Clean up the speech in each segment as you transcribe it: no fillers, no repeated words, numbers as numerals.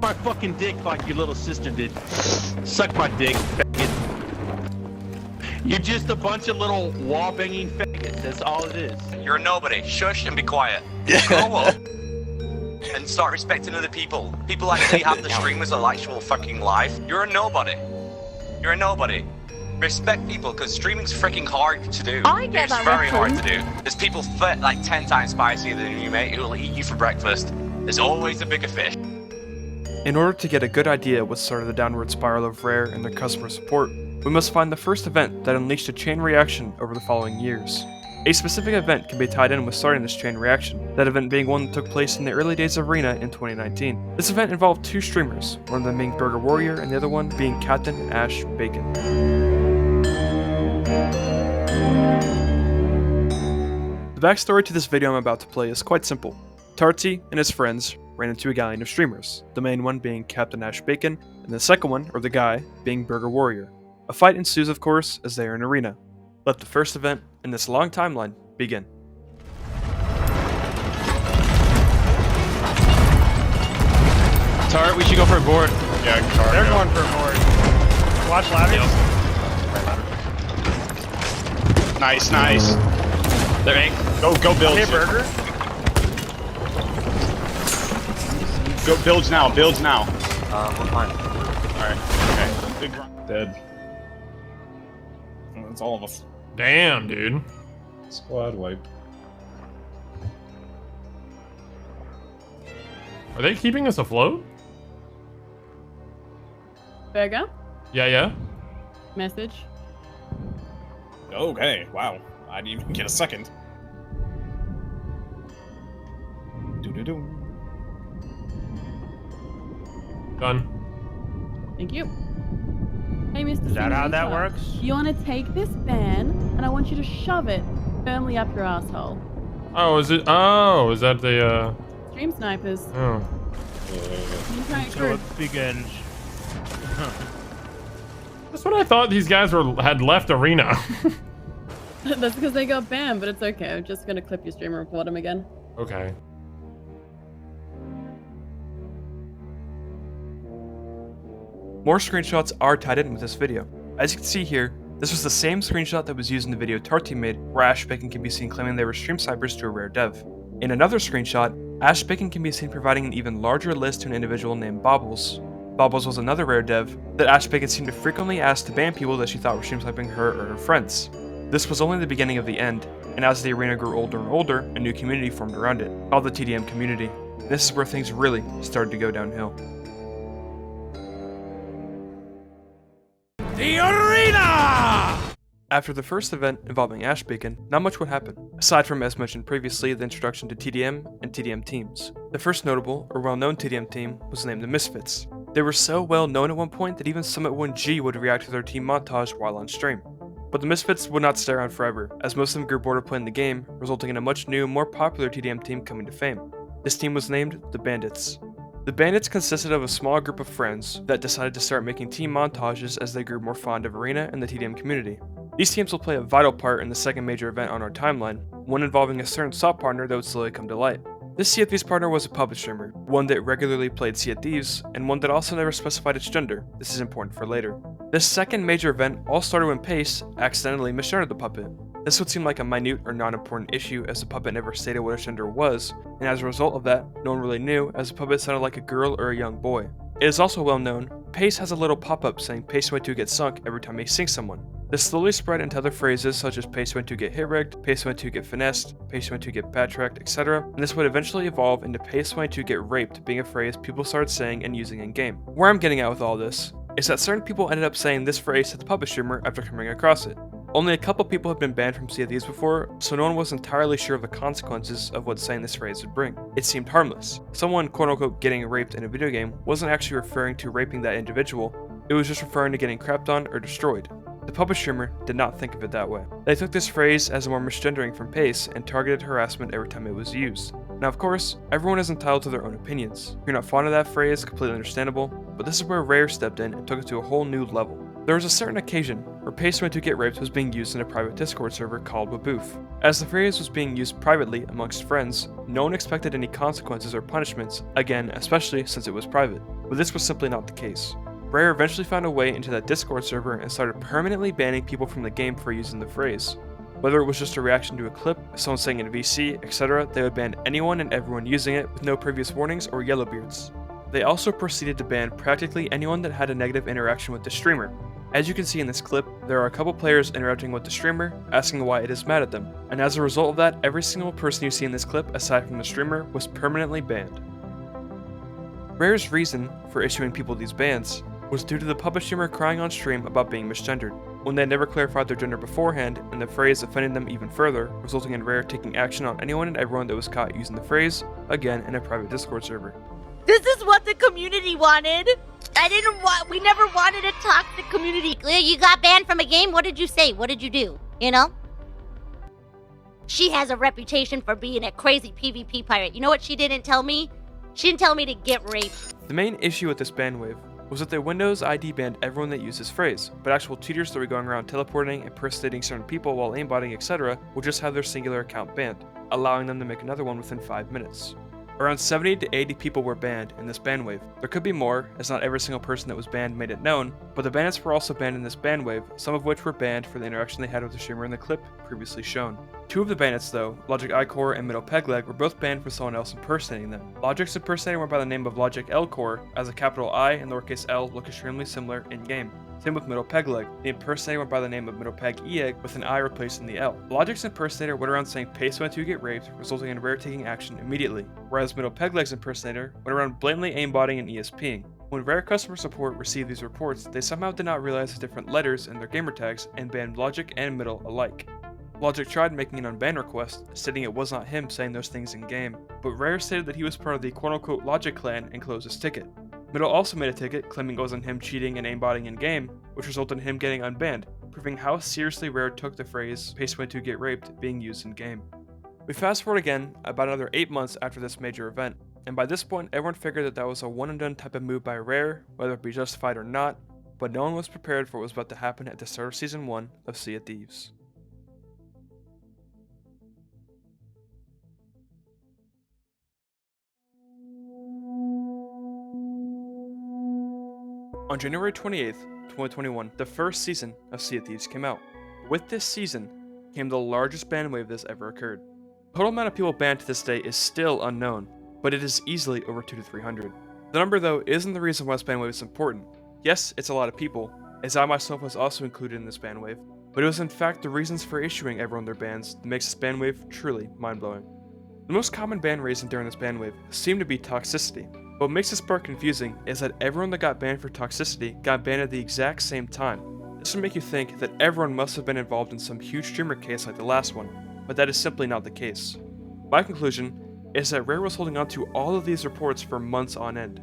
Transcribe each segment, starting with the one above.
my fucking dick like your little sister did. Suck my dick, faggot. You're just a bunch of little wall-banging faggots, that's all it is. You're a nobody. Shush and be quiet. Grow up and start respecting other people. People actually have the streamers of actual fucking life. You're a nobody. You're a nobody. Respect people, because streaming's freaking hard to do. I get it's that very hard reference. to do. There's people like 10 times spicier than you, mate, who will eat you for breakfast. There's always a bigger fish. In order to get a good idea what started the downward spiral of Rare and their customer support, we must find the first event that unleashed a chain reaction over the following years. A specific event can be tied in with starting this chain reaction, that event being one that took place in the early days of Arena in 2019. This event involved two streamers, one of them being Burger Warrior and the other one being Captain Ash Bacon. The backstory to this video I'm about to play is quite simple. Tarty and his friends ran into a galleon of streamers, the main one being Captain Ash Bacon, and the second one, or the guy, being Burger Warrior. A fight ensues, of course, as they are in Arena. Let the first event in this long timeline begin. Tart, we should go for a board. Yeah, car. They're going for a board. Watch ladders. Nice, nice. They're ink. Go builds. Hey, Burger. Go builds now. Builds now. We're fine. All right. Okay. Big run. Dead. That's all of us. Damn, dude. Squad wipe. Are they keeping us afloat? Burger, Yeah. message. Okay. Wow. I didn't even get a second. Do. Done. Thank you. Hey, Mr. Is that how that Senator, works? You want to take this fan, and I want you to shove it firmly up your asshole. Oh, is it? Oh, is that the, Stream snipers. oh. You try it So through. it begins. That's what I thought these guys had left Arena. That's because they got banned, but it's okay. I'm just gonna clip your stream and report them again. Okay. More screenshots are tied in with this video. As you can see here, this was the same screenshot that was used in the video Tarty made, where Ash Bacon can be seen claiming they were stream snipers to a rare dev. In another screenshot, Ash Bacon can be seen providing an even larger list to an individual named Bobbles. Bobbles was another rare dev that Ash Bacon seemed to frequently ask to ban people that she thought were stream sniping her or her friends. This was only the beginning of the end, and as the arena grew older and older, a new community formed around it, called the TDM community. This is where things really started to go downhill. The arena! After the first event involving Ash Bacon, not much would happen, aside from, as mentioned previously, the introduction to TDM and TDM teams. The first notable, or well-known TDM team was named the Misfits. They were so well known at one point that even Summit 1G would react to their team montage while on stream. But the Misfits would not stay around forever, as most of them grew bored of playing the game, resulting in a much new, more popular TDM team coming to fame. This team was named the Bandits. The Bandits consisted of a small group of friends that decided to start making team montages as they grew more fond of Arena and the TDM community. These teams will play a vital part in the second major event on our timeline, one involving a certain SOP partner that would slowly come to light. This Sea of Thieves partner was a puppet streamer, one that regularly played Sea of Thieves, and one that also never specified its gender. This is important for later. This second major event all started when Pace accidentally misgendered the puppet. This would seem like a minute or non-important issue as the puppet never stated what its gender was, and as a result of that, no one really knew as the puppet sounded like a girl or a young boy. It is also well known, Pace has a little pop-up saying Pace went to get sunk every time he sinks someone. This slowly spread into other phrases such as Pace went to get hit-rigged, Pace went to get finessed, Pace went to get backtracked, etc., and this would eventually evolve into Pace went to get raped being a phrase people started saying and using in-game. Where I'm getting at with all this is that certain people ended up saying this phrase to the puppet streamer after coming across it. Only a couple people had been banned from Sea of Thieves before, so no one was entirely sure of the consequences of what saying this phrase would bring. It seemed harmless. Someone quote-unquote getting raped in a video game wasn't actually referring to raping that individual, it was just referring to getting crapped on or destroyed. The puppet streamer did not think of it that way. They took this phrase as a more misgendering from Pace and targeted harassment every time it was used. Now of course, everyone is entitled to their own opinions. If you're not fond of that phrase, completely understandable, but this is where Rare stepped in and took it to a whole new level. There was a certain occasion where Pace Went to Get Raped was being used in a private Discord server called Waboof. As the phrase was being used privately amongst friends, no one expected any consequences or punishments, again, especially since it was private. But this was simply not the case. Rare eventually found a way into that Discord server and started permanently banning people from the game for using the phrase. Whether it was just a reaction to a clip, someone saying in VC, etc., they would ban anyone and everyone using it with no previous warnings or yellowbeards. They also proceeded to ban practically anyone that had a negative interaction with the streamer. As you can see in this clip, there are a couple players interacting with the streamer, asking why it is mad at them, and as a result of that, every single person you see in this clip, aside from the streamer, was permanently banned. Rare's reason for issuing people these bans was due to the puppet streamer crying on stream about being misgendered, when they had never clarified their gender beforehand, and the phrase offended them even further, resulting in Rare taking action on anyone and everyone that was caught using the phrase, again in a private Discord server. This is what the community wanted. We never wanted a toxic community. You got banned from a game? What did you say? What did you do? You know? She has a reputation for being a crazy PvP pirate. You know what she didn't tell me? She didn't tell me to get raped. The main issue with this ban wave was that the Windows ID banned everyone that used this phrase, but actual cheaters that were going around teleporting, impersonating certain people while aimbotting, etc. will just have their singular account banned, allowing them to make another one within 5 minutes. Around 70 to 80 people were banned in this ban wave. There could be more, as not every single person that was banned made it known, but the bandits were also banned in this ban wave, some of which were banned for the interaction they had with the streamer in the clip previously shown. Two of the bandits though, Logic iCore and Middle Pegleg, were both banned for someone else impersonating them. Logic's impersonator went by the name of Logic Lcore, as a capital I and lowercase l look extremely similar in-game. Same with Middle Pegleg. The impersonator went by the name of Middle Peg Eeg with an I replacing the L. Logic's impersonator went around saying Pace Went to Get Raped, resulting in Rare taking action immediately, whereas Middle Pegleg's impersonator went around blatantly aimbotting and ESPing. When Rare customer support received these reports, they somehow did not realize the different letters in their gamertags and banned Logic and Middle alike. Logic tried making an unban request, stating it was not him saying those things in game, but Rare stated that he was part of the quote-unquote Logic clan and closed his ticket. Middle also made a ticket claiming it wasn't him cheating and aimbotting in game, which resulted in him getting unbanned, proving how seriously Rare took the phrase "Pace Went to Get Raped" being used in game. We fast forward again about another 8 months after this major event, and by this point everyone figured that that was a one and done type of move by Rare, whether it be justified or not, but no one was prepared for what was about to happen at the start of Season 1 of Sea of Thieves. On January 28th, 2021, the first season of Sea of Thieves came out. With this season came the largest ban wave that's ever occurred. The total amount of people banned to this day is still unknown, but it is easily over 200 to 300. The number though isn't the reason why this ban wave is important. Yes, it's a lot of people, as I myself was also included in this ban wave, but it was in fact the reasons for issuing everyone their bans that makes this ban wave truly mind-blowing. The most common ban reason during this ban wave seemed to be toxicity. What makes this part confusing is that everyone that got banned for toxicity got banned at the exact same time. This would make you think that everyone must have been involved in some huge streamer case like the last one, but that is simply not the case. My conclusion is that Rare was holding on to all of these reports for months on end.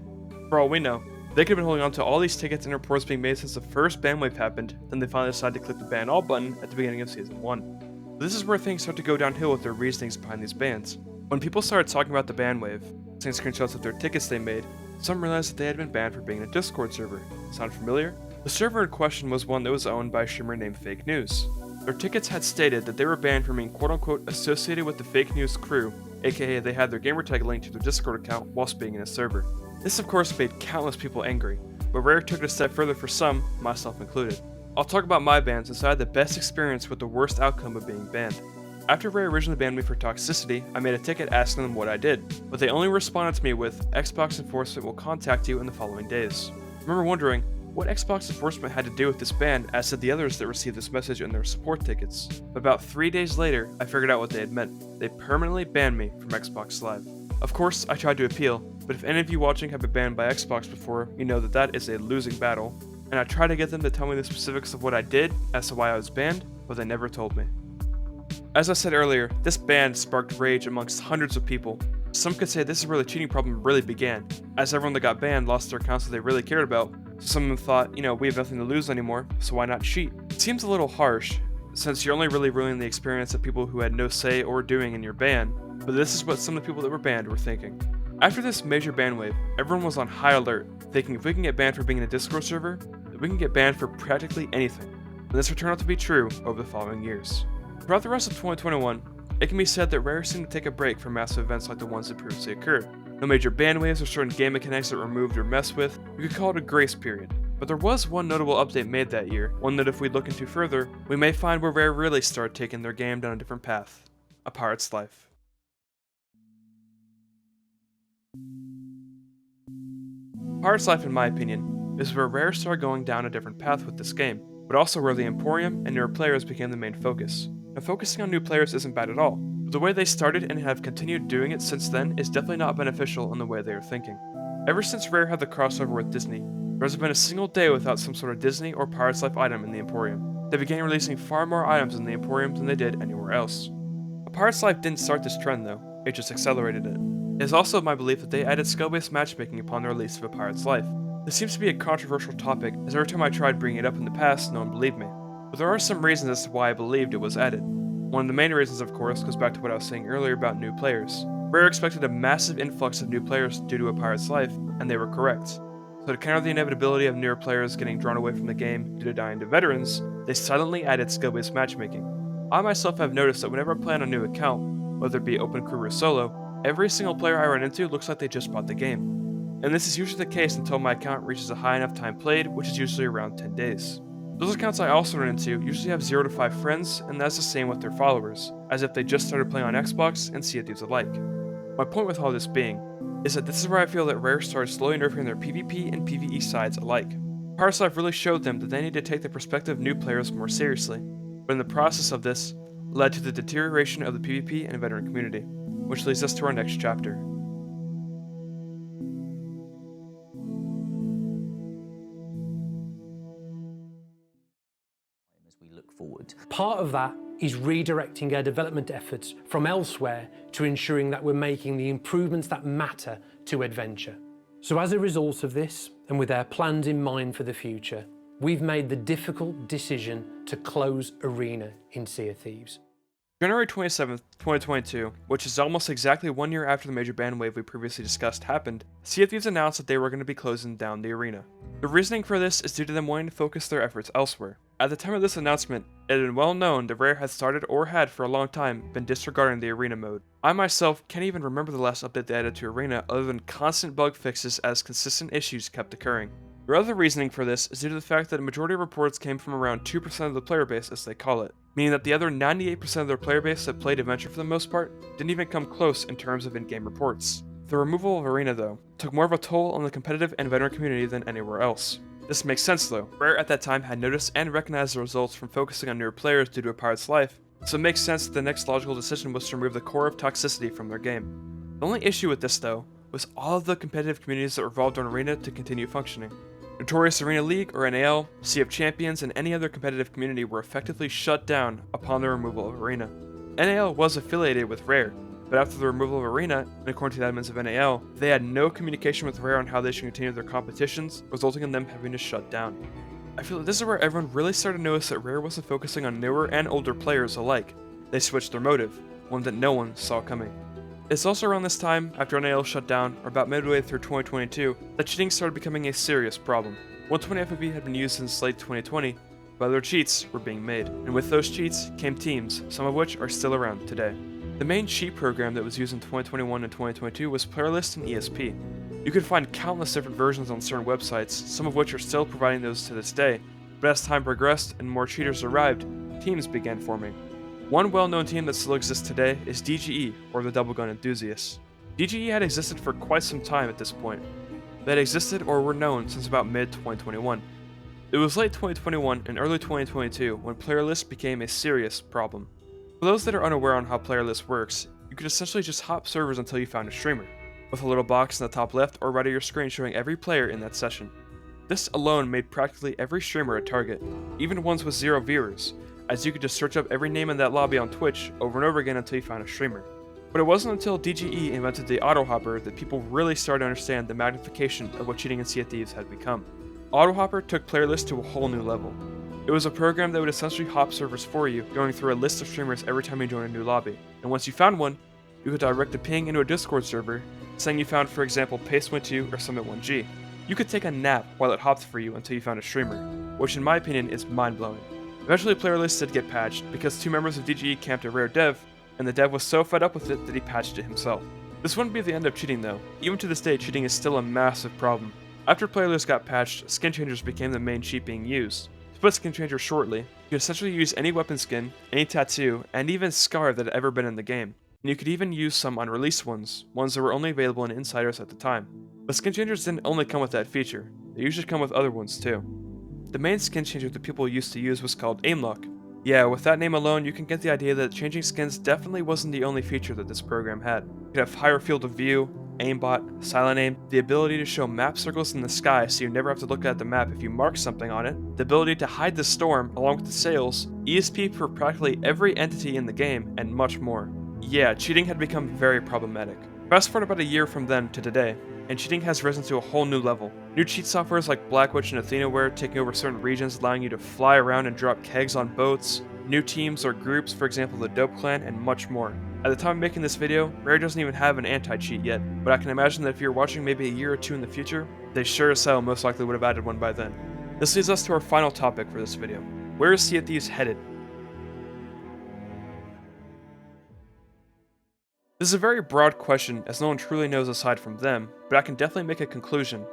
For all we know, they could have been holding on to all these tickets and reports being made since the first ban wave happened, then they finally decided to click the ban all button at the beginning of Season 1. But this is where things start to go downhill with their reasonings behind these bans. When people started talking about the ban wave, seeing screenshots of their tickets they made, some realized that they had been banned for being in a Discord server. Sound familiar? The server in question was one that was owned by a streamer named Fake News. Their tickets had stated that they were banned from being quote-unquote associated with the Fake News crew, aka they had their gamertag linked to their Discord account whilst being in a server. This of course made countless people angry, but Rare took it a step further for some, myself included. I'll talk about my bans since I had the best experience with the worst outcome of being banned. After Rare originally banned me for toxicity, I made a ticket asking them what I did, but they only responded to me with, "Xbox Enforcement will contact you in the following days." I remember wondering what Xbox Enforcement had to do with this ban, as did the others that received this message in their support tickets. But about 3 days later, I figured out what they had meant. They permanently banned me from Xbox Live. Of course, I tried to appeal, but if any of you watching have been banned by Xbox before, you know that that is a losing battle, and I tried to get them to tell me the specifics of what I did as to why I was banned, but they never told me. As I said earlier, this ban sparked rage amongst hundreds of people. Some could say this is where the cheating problem really began, as everyone that got banned lost their accounts that they really cared about, so some of them thought, we have nothing to lose anymore, so why not cheat? It seems a little harsh, since you're only really ruining the experience of people who had no say or doing in your ban, but this is what some of the people that were banned were thinking. After this major ban wave, everyone was on high alert, thinking if we can get banned for being in a Discord server, we we can get banned for practically anything, and this will turn out to be true over the following years. Throughout the rest of 2021, it can be said that Rare seemed to take a break from massive events like the ones that previously occurred. No major ban waves or certain game mechanics that were removed or messed with. You could call it a grace period. But there was one notable update made that year, one that if we look into further, we may find where Rare really started taking their game down a different path. A Pirate's Life. Pirate's Life, in my opinion, is where Rare started going down a different path with this game, but also where the Emporium and newer players became the main focus. Now, focusing on new players isn't bad at all, but the way they started and have continued doing it since then is definitely not beneficial in the way they are thinking. Ever since Rare had the crossover with Disney, there hasn't been a single day without some sort of Disney or Pirate's Life item in the Emporium. They began releasing far more items in the Emporium than they did anywhere else. A Pirate's Life didn't start this trend though, it just accelerated it. It is also my belief that they added skill-based matchmaking upon the release of A Pirate's Life. This seems to be a controversial topic, as every time I tried bringing it up in the past, no one believed me. But there are some reasons as to why I believed it was added. One of the main reasons, of course, goes back to what I was saying earlier about new players. Rare expected a massive influx of new players due to A Pirate's Life, and they were correct. So to counter the inevitability of newer players getting drawn away from the game due to dying to veterans, they silently added skill-based matchmaking. I myself have noticed that whenever I play on a new account, whether it be open crew or solo, every single player I run into looks like they just bought the game. And this is usually the case until my account reaches a high enough time played, which is usually around 10 days. Those accounts I also run into usually have 0 to 5 friends, and that's the same with their followers, as if they just started playing on Xbox and Sea of Thieves alike. My point with all this being, is that this is where I feel that Rare started slowly nerfing their PvP and PvE sides alike. Pirate's Life really showed them that they need to take the perspective of new players more seriously, but in the process of this, led to the deterioration of the PvP and veteran community, which leads us to our next chapter. As we look forward. Part of that is redirecting our development efforts from elsewhere to ensuring that we're making the improvements that matter to adventure. So as a result of this, and with our plans in mind for the future, we've made the difficult decision to close Arena in Sea of Thieves. January 27th, 2022, which is almost exactly 1 year after the major ban wave we previously discussed happened, Sea of Thieves announced that they were going to be closing down the arena. The reasoning for this is due to them wanting to focus their efforts elsewhere. At the time of this announcement, it had been well known that Rare had started or had for a long time been disregarding the arena mode. I myself can't even remember the last update they added to Arena other than constant bug fixes as consistent issues kept occurring. Their other reasoning for this is due to the fact that a majority of reports came from around 2% of the player base, as they call it, meaning that the other 98% of their player base that played Adventure for the most part didn't even come close in terms of in-game reports. The removal of Arena, though, took more of a toll on the competitive and veteran community than anywhere else. This makes sense though. Rare at that time had noticed and recognized the results from focusing on newer players due to A Pirate's Life, so it makes sense that the next logical decision was to remove the core of toxicity from their game. The only issue with this though, was all of the competitive communities that revolved on Arena to continue functioning. Notorious Arena League, or NAL, Sea of Champions, and any other competitive community were effectively shut down upon the removal of Arena. NAL was affiliated with Rare, but after the removal of Arena, and according to the admins of NAL, they had no communication with Rare on how they should continue their competitions, resulting in them having to shut down. I feel that this is where everyone really started to notice that Rare wasn't focusing on newer and older players alike. They switched their motive, one that no one saw coming. It's also around this time, after NAL shut down, or about midway through 2022, that cheating started becoming a serious problem. 120 FOV had been used since late 2020, but other cheats were being made, and with those cheats came teams, some of which are still around today. The main cheat program that was used in 2021 and 2022 was Playerlist and ESP. You could find countless different versions on certain websites, some of which are still providing those to this day, but as time progressed and more cheaters arrived, teams began forming. One well-known team that still exists today is DGE, or the Double Gun Enthusiasts. DGE had existed for quite some time at this point. They had existed or were known since about mid-2021. It was late 2021 and early 2022 when Playerlist became a serious problem. For those that are unaware on how Playerlist works, you could essentially just hop servers until you found a streamer, with a little box in the top left or right of your screen showing every player in that session. This alone made practically every streamer a target, even ones with 0 viewers, as you could just search up every name in that lobby on Twitch over and over again until you found a streamer. But it wasn't until DGE invented the AutoHopper that people really started to understand the magnification of what cheating in Sea of Thieves had become. AutoHopper took Playerlist to a whole new level. It was a program that would essentially hop servers for you, going through a list of streamers every time you joined a new lobby, and once you found one, you could direct a ping into a Discord server, saying you found, for example, Pace12 or Summit1G. You could take a nap while it hopped for you until you found a streamer. which in my opinion is mind-blowing. Eventually player lists did get patched because 2 members of DGE camped a rare dev, and the dev was so fed up with it that he patched it himself. This wouldn't be the end of cheating though. Even to this day, cheating is still a massive problem. After player lists got patched, skin changers became the main cheat being used. To put skin changers shortly, you could essentially use any weapon skin, any tattoo, and even scar that had ever been in the game. And you could even use some unreleased ones that were only available in insiders at the time. But skin changers didn't only come with that feature, they usually come with other ones too. The main skin changer that people used to use was called aimlock. Yeah, with that name alone, you can get the idea that changing skins definitely wasn't the only feature that this program had. You could have higher field of view, aimbot, silent aim, the ability to show map circles in the sky so you never have to look at the map if you mark something on it, the ability to hide the storm along with the sails, ESP for practically every entity in the game, and much more. Yeah, cheating had become very problematic. Fast forward about a year from then to today, and cheating has risen to a whole new level. New cheat softwares like Blackwitch and Athenaware taking over certain regions, allowing you to fly around and drop kegs on boats, new teams or groups, for example the Dope Clan, and much more. At the time of making this video, Rare doesn't even have an anti-cheat yet, but I can imagine that if you're watching maybe a year or two in the future, they sure as hell most likely would have added one by then. This leads us to our final topic for this video. Where is Sea of Thieves headed? This is a very broad question as no one truly knows aside from them, but I can definitely make a conclusion.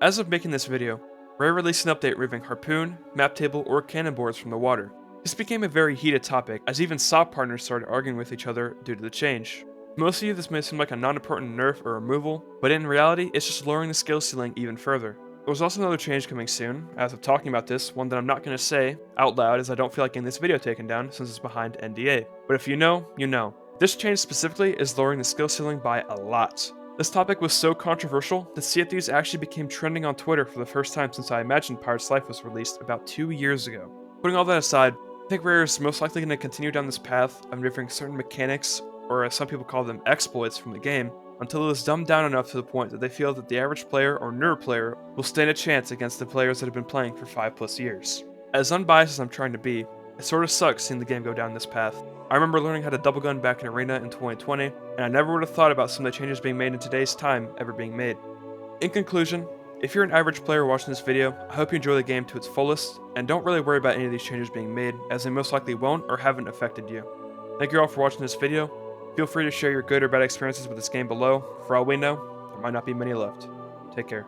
As of making this video, Rare released an update removing Harpoon, Map Table, or Cannonboards from the water. This became a very heated topic as even SOP partners started arguing with each other due to the change. To most of you this may seem like a non-important nerf or removal, but in reality it's just lowering the skill ceiling even further. There's also another change coming soon. As of talking about this, one that I'm not going to say out loud as I don't feel like getting this video taken down since it's behind NDA. But if you know, you know. This change specifically is lowering the skill ceiling by a lot. This topic was so controversial that Sea of Thieves actually became trending on Twitter for the first time since I imagine Pirate's Life was released about 2 years ago. Putting all that aside, I think Rare is most likely going to continue down this path of removing certain mechanics, or as some people call them, exploits from the game, until it is dumbed down enough to the point that they feel that the average player or nerd player will stand a chance against the players that have been playing for 5+ years. As unbiased as I'm trying to be, it sort of sucks seeing the game go down this path. I remember learning how to double gun back in Arena in 2020, and I never would have thought about some of the changes being made in today's time ever being made. In conclusion, if you're an average player watching this video, I hope you enjoy the game to its fullest, and don't really worry about any of these changes being made, as they most likely won't or haven't affected you. Thank you all for watching this video. Feel free to share your good or bad experiences with this game below. For all we know, there might not be many left. Take care.